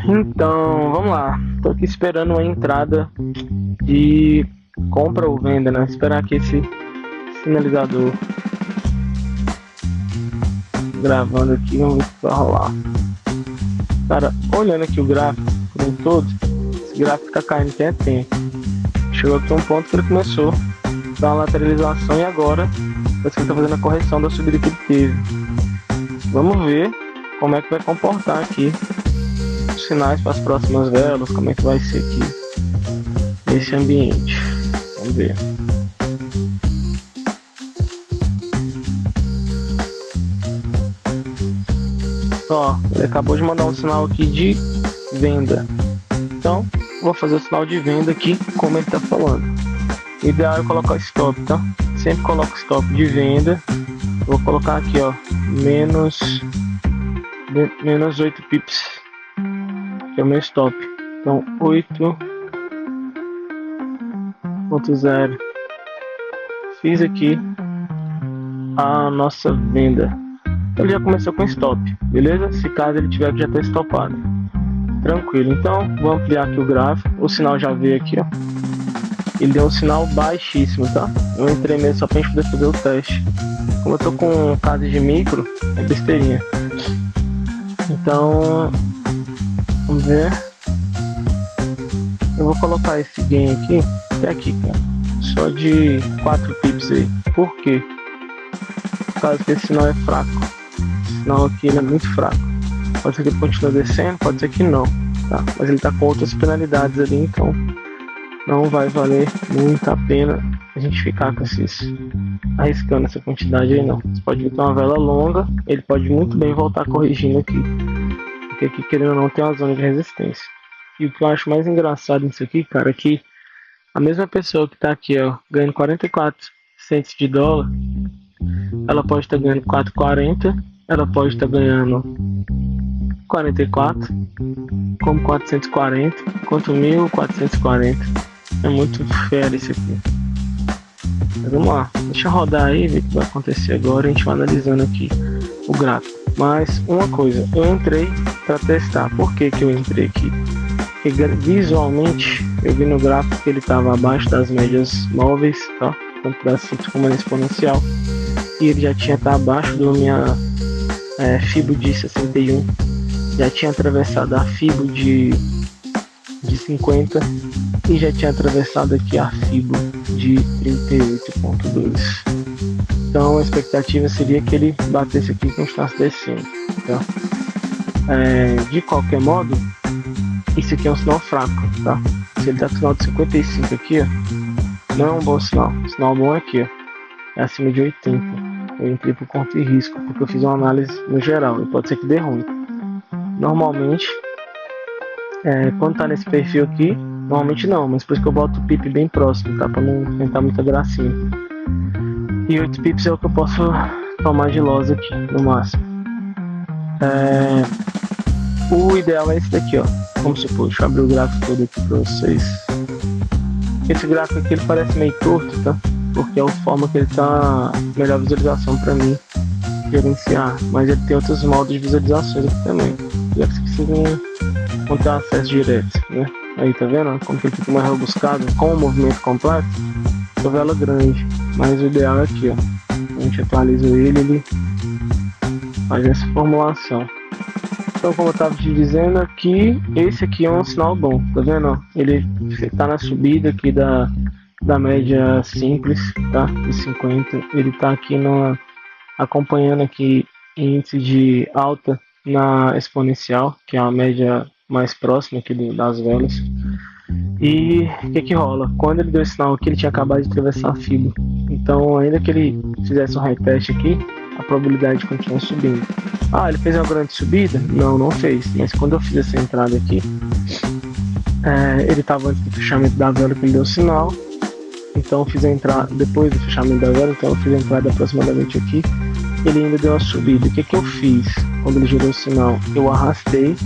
Então, vamos lá. Tô aqui esperando uma entrada de compra ou venda, né? Esperar aqui esse sinalizador gravando aqui, vamos ver o que vai rolar. Cara, olhando aqui o gráfico por um todo, esse gráfico tá caindo tem tempo. Chegou aqui um ponto que ele começou a dar uma lateralização e agora parece que ele tá fazendo a correção da subida que ele teve. Vamos ver como é que vai comportar aqui os sinais para as próximas velas, como é que vai ser aqui esse ambiente. Vamos ver. Ó, ele acabou de mandar um sinal aqui de venda. Então, vou fazer o sinal de venda aqui, como ele está falando. O ideal é colocar stop, tá? Sempre coloco stop de venda. Vou colocar aqui, ó, menos 8 pips, que é o meu stop. Então, 8.0. Fiz aqui a nossa venda. Ele já começou com stop, beleza? Se caso ele tiver que já ter stopado. Tranquilo, então vou ampliar aqui o gráfico. O sinal já veio aqui, ó. Ele deu um sinal baixíssimo, tá? Eu entrei mesmo só pra gente poder fazer o teste. Como eu tô com casa de micro, é besteirinha. Então, vamos ver. Eu vou colocar esse gain aqui, até aqui, cara. Só de 4 pips aí. Por quê? Por causa que esse sinal é fraco. Esse sinal aqui ele é muito fraco. Pode ser que ele continue descendo, pode ser que não, tá? Mas ele tá com outras penalidades ali, então não vai valer muito a pena a gente ficar com esses, arriscando essa quantidade aí não. Você pode ver que é uma vela longa, ele pode muito bem voltar corrigindo aqui, porque aqui querendo ou não tem uma zona de resistência. E o que eu acho mais engraçado nisso aqui, cara, é que a mesma pessoa que tá aqui, ó, ganhando 44 cents de dólar, ela pode estar ganhando 4,40, ela pode estar ganhando 44, como 440, quanto 1440. É muito fera isso aqui. Mas vamos lá, deixa eu rodar aí, ver o que vai acontecer agora. A gente vai analisando aqui o gráfico. Mas uma coisa, eu entrei para testar. Por que que eu entrei aqui? Porque visualmente eu vi no gráfico que ele estava abaixo das médias móveis, tá? Tanto da simples como da exponencial. E ele já tinha estado abaixo da minha FIBO de 61. Já tinha atravessado a FIBO de 50 e já tinha atravessado aqui a FIBO de 38.2. Então a expectativa seria que ele batesse aqui e continuasse descendo, tá? De qualquer modo, isso aqui é um sinal fraco, tá? Se ele tá com sinal de 55 aqui, ó, não é um bom sinal. O sinal bom é aqui, ó, é acima de 80. Eu entrei por conta e risco, porque eu fiz uma análise no geral e pode ser que dê ruim. Normalmente, quando tá nesse perfil aqui, normalmente não, mas por isso que eu boto o pip bem próximo, tá? Pra não tentar muita gracinha. E 8 pips é o que eu posso tomar de loss aqui, no máximo. O ideal é esse daqui, ó. Vamos supor, deixa eu abrir o gráfico todo aqui pra vocês. Esse gráfico aqui ele parece meio torto, tá? Porque é a forma que ele tá melhor visualização pra mim gerenciar. Mas ele tem outros modos de visualizações aqui também. Já que você precisa não ter acesso direto, né? Aí tá vendo? Como que ele fica mais rebuscado com o movimento completo. Vela grande. Mas o ideal é aqui, ó. A gente atualiza ele faz essa formulação. Então, como eu estava te dizendo aqui, esse aqui é um sinal bom, tá vendo? Ele está na subida aqui da média simples, tá? De 50. Ele está aqui acompanhando aqui índice de alta na exponencial, que é a média mais próxima aqui das velas. E o que rola? Quando ele deu esse sinal aqui, ele tinha acabado de atravessar a FIBO. Então, ainda que ele fizesse um reteste aqui, a probabilidade continua subindo. Ele fez uma grande subida? Não fez. Mas quando eu fiz essa entrada aqui, ele estava antes do fechamento da vela que ele deu o sinal. Então eu fiz a entrada depois do fechamento da vela, então eu fiz a entrada aproximadamente aqui. Ele ainda deu uma subida. O que eu fiz quando ele gerou o sinal? Eu arrastei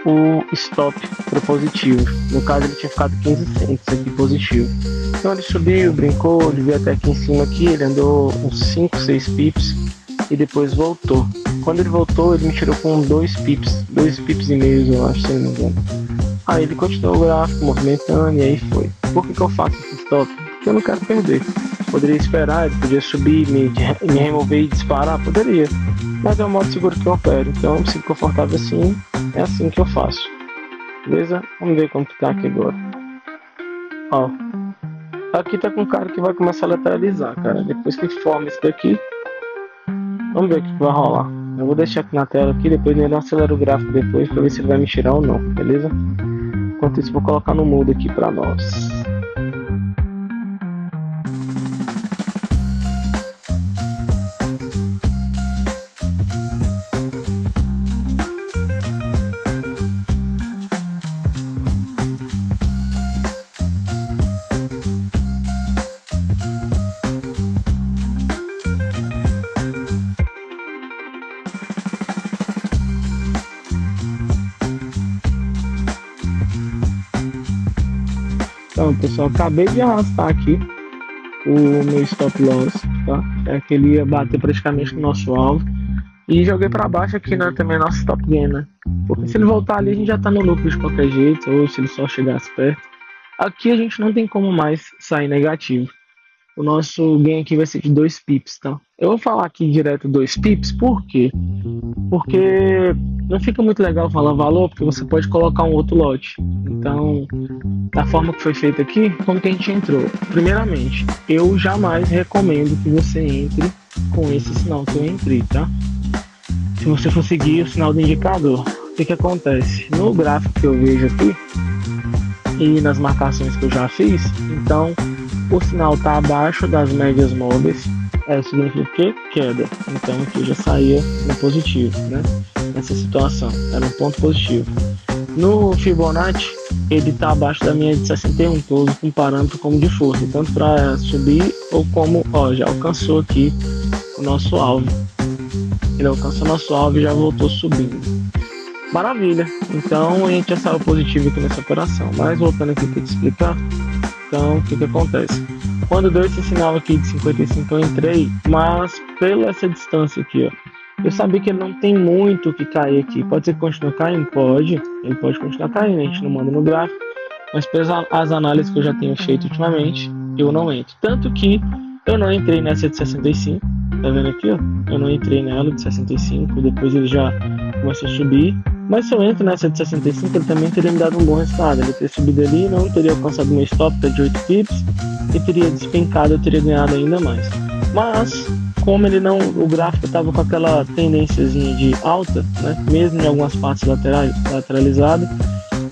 o stop para positivo. No caso ele tinha ficado 15 cents aqui positivo. Então ele subiu, brincou, ele veio até aqui em cima aqui, ele andou uns 5, 6 pips e depois voltou. Quando ele voltou, ele me tirou com 2 pips e meio, eu acho, se não me engano. Aí ele continuou o gráfico, movimentando, e aí foi. Por que eu faço esse stop? Porque eu não quero perder. Poderia esperar, ele podia subir, me remover e disparar, poderia. Mas é o modo seguro que eu opero, então eu me sinto confortável assim, é assim que eu faço. Beleza? Vamos ver como que tá aqui agora. Ó, aqui tá com um cara que vai começar a lateralizar, cara. Depois que forma isso daqui, vamos ver o que vai rolar. Eu vou deixar aqui na tela aqui, depois ele acelera o gráfico depois pra ver se ele vai me tirar ou não, beleza? Enquanto isso, vou colocar no mudo aqui pra nós. Então, pessoal, acabei de arrastar aqui o meu stop loss, tá? É que ele ia bater praticamente no nosso alvo. E joguei para baixo aqui, né, também nosso stop gain, né? Porque se ele voltar ali, a gente já tá no lucro de qualquer jeito, ou se ele só chegasse perto. Aqui a gente não tem como mais sair negativo. O nosso gain aqui vai ser de 2 pips, tá? Eu vou falar aqui direto 2 pips, por quê? Porque não fica muito legal falar valor, porque você pode colocar um outro lote. Então, da forma que foi feito aqui, como que a gente entrou? Primeiramente, eu jamais recomendo que você entre com esse sinal que eu entrei, tá? Se você for seguir o sinal do indicador, o que acontece? No gráfico que eu vejo aqui, e nas marcações que eu já fiz, então o sinal está abaixo das médias móveis, significa que queda. Então aqui já saía no positivo, né? Nessa situação, era um ponto positivo. No Fibonacci, ele está abaixo da média de 61, estou usando um parâmetro como de força, tanto para subir ou como, ó, já alcançou aqui o nosso alvo. Ele alcançou o nosso alvo e já voltou subindo. Maravilha, então a gente já saiu positivo aqui nessa operação. Mas voltando aqui para te explicar, então o que acontece? Quando deu esse sinal aqui de 55 eu entrei, mas pela essa distância aqui, ó, eu sabia que ele não tem muito o que cair aqui. Pode ser que continue caindo? Pode, ele pode continuar caindo, a gente não manda no gráfico, mas pelas análises que eu já tenho feito ultimamente, eu não entro. Tanto que eu não entrei nessa de 65, tá vendo aqui, ó? Eu não entrei nela de 65, depois ele já começou a subir. Mas se eu entro nessa de 65, ele também teria me dado um bom resultado. Ele teria subido ali, não teria alcançado meu stop, que é de 8 pips, e teria despencado, eu teria ganhado ainda mais. Mas, como ele não, o gráfico estava com aquela tendênciazinha de alta, né, mesmo em algumas partes lateralizadas,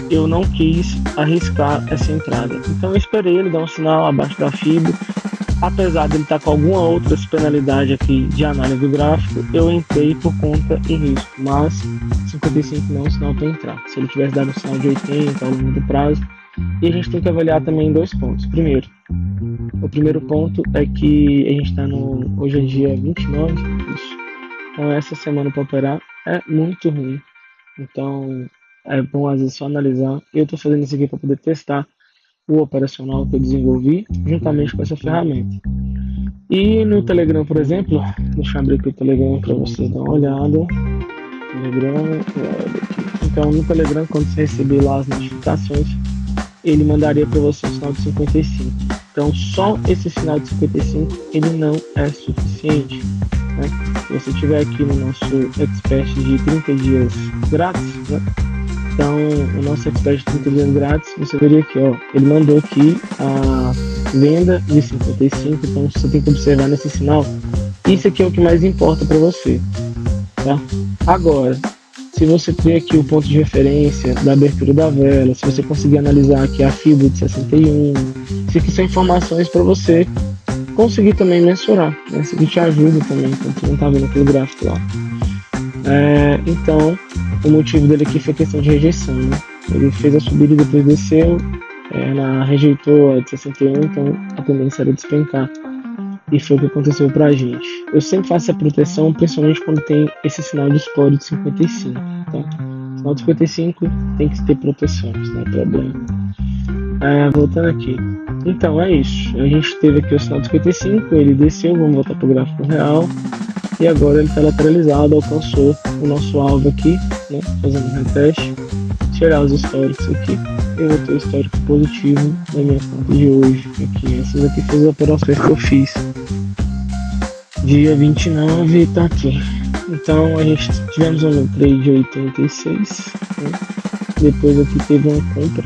eu não quis arriscar essa entrada. Então eu esperei ele dar um sinal abaixo da FIBO. Apesar de ele estar com alguma outra penalidade aqui de análise do gráfico, eu entrei por conta e risco, mas 55 não é um sinal para entrar. Se ele tivesse dado um sinal de 80 ao longo do prazo, e a gente tem que avaliar também 2 pontos. Primeiro, o primeiro ponto é que a gente está hoje é dia 29, isso. Então essa semana para operar é muito ruim. Então é bom às vezes só analisar. Eu estou fazendo isso aqui para poder testar o operacional que eu desenvolvi juntamente com essa ferramenta. E no Telegram, por exemplo, deixa eu abrir aqui o Telegram para vocês dar uma olhada. Telegram, então no Telegram, quando você receber lá as notificações, ele mandaria para você o sinal de 55. Então só esse sinal de 55 ele não é suficiente, né? Se você tiver aqui no nosso expert de 30 dias grátis, né? Então, o nosso expert de 30 dias grátis, você veria aqui, ó, ele mandou aqui a venda de 55, então você tem que observar nesse sinal. Isso aqui é o que mais importa para você, tá? Agora, se você ter aqui o ponto de referência da abertura da vela, se você conseguir analisar aqui a FIBO de 61, isso aqui são informações para você conseguir também mensurar, né? Isso aqui te ajuda também, quando você não está vendo aquele gráfico lá. Então, o motivo dele aqui foi questão de rejeição, né? Ele fez a subida e depois desceu, rejeitou a de 61, então a tendência era despencar. E foi o que aconteceu pra gente. Eu sempre faço essa proteção, principalmente quando tem esse sinal de score de 55. Tá? Sinal de 55 tem que ter proteção, isso não é problema. Voltando aqui. Então é isso. A gente teve aqui o sinal de 55, ele desceu, vamos voltar pro gráfico real. E e agora ele está lateralizado, alcançou o nosso alvo aqui, né? Fazendo um reteste, tirar os históricos aqui, eu vou ter o histórico positivo da minha conta de hoje, aqui, essas aqui foram as operações que eu fiz, dia 29 tá aqui. Então a gente tivemos um trade de 86, né? Depois aqui teve uma compra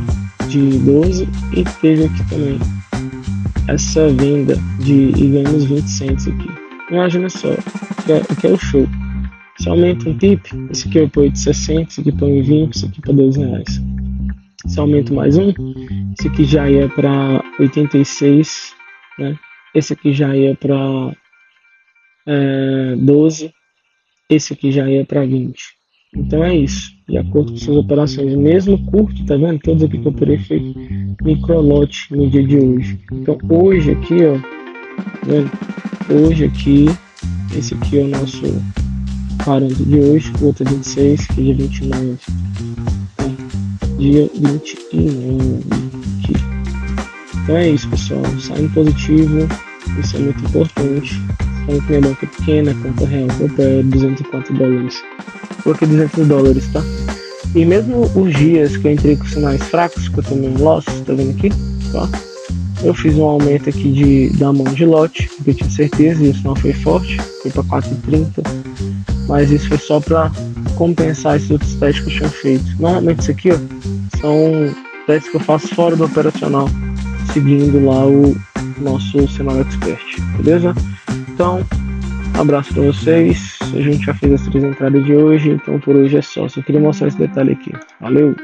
de 12 e teve aqui também essa venda e ganhamos 20 cents aqui. Imagina só, que é o show. Se aumenta um pip, esse aqui eu põe de 60, esse aqui põe 20, esse aqui para R$2. Se aumenta mais um, esse aqui já ia para 86, né? Esse aqui já ia para 12, esse aqui já ia para 20. Então é isso, de acordo com suas operações, mesmo curto, tá vendo? Todos aqui que eu operei foi microlote no dia de hoje. Então hoje aqui, ó, tá vendo? Hoje aqui, esse aqui é o nosso parâmetro de hoje, o outro é 26, que é dia 29, dia 29 aqui. Então é isso, pessoal, saindo positivo, isso é muito importante. Falando que minha banca é pequena, conta real que eu pego $204. Coloquei $200, tá? E mesmo os dias que eu entrei com sinais fracos, que eu tomei um loss, tá vendo aqui? Tá? Eu fiz um aumento aqui da mão de lote, porque eu tinha certeza, e isso não foi forte, foi para 4,30, mas isso foi só para compensar esses outros testes que eu tinha feito. Normalmente isso aqui, ó, são testes que eu faço fora do operacional, seguindo lá o nosso cenário expert, beleza? Então, um abraço para vocês. A gente já fez as 3 entradas de hoje, então por hoje é só. Só queria mostrar esse detalhe aqui. Valeu!